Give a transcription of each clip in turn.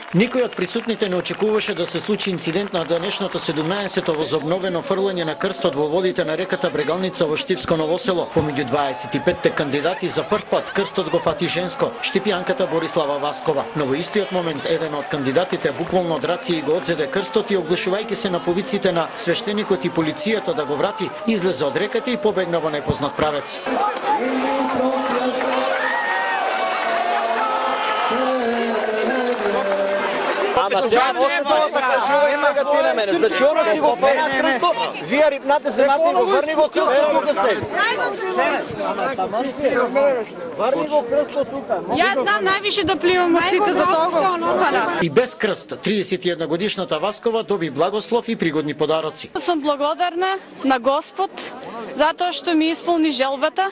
Никој од присутните не очекуваше да се случи инцидент на денешното 17-то возобновено фрлање на крстот во водите на реката Брегалница во Штипско Ново село. Помеѓу 25-те кандидати за прв пат крстот го фати женско, штипјанката Борислава Васкова. Но во истиот момент еден од кандидатите буквално од рација и го одзеде крстот и оглушувајќи се на повиците на свештеникот и полицијата да го врати, излезе од реката и побегна во непознат правец. Ама сега може да се кажува сега ти на мене. Значи оно си го фана крсто, вие рипнате земата и го врни го крсто тука се. Врни го крсто тука. Јас знам највише да пливам од сите за тоа. И без крст, 31 годишната Васкова доби благослов и пригодни подароци. Сум благодарна на Господ затоа што ми исполни желбата.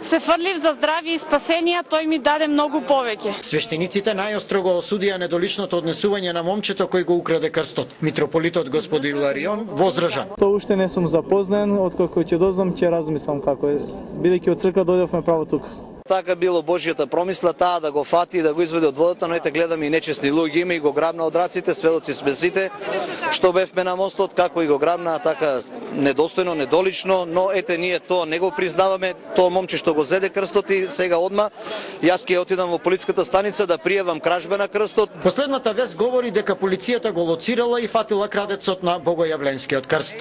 Се фрлив за здравје и спасение, тој ми даде многу повеќе. Свештениците најостро го осудија недоличното однесување на момчето кој го украде крстот. Митрополитот господин Иларион возража. Тоа уште не сум запознен, откако ќе дознам ќе размислам како е. Бидејќи од црква дојдовме право тука. Така било Божјата промисла, таа да го фати и да го изведе од водата, но ете гледаме и нечесни луѓе има и го грабна од раците, сведоци сме сите, што бевме на мостот, како и го грабна, така недостојно, недолично, но ете ние тоа не го признаваме, тоа момче што го зеде крстот и сега одма, јас ќе отидам во полициската станица да пријавам кражба на крстот. Последната вест говори дека полицијата го лоцирала и фатила крадецот на богојавленскиот крст.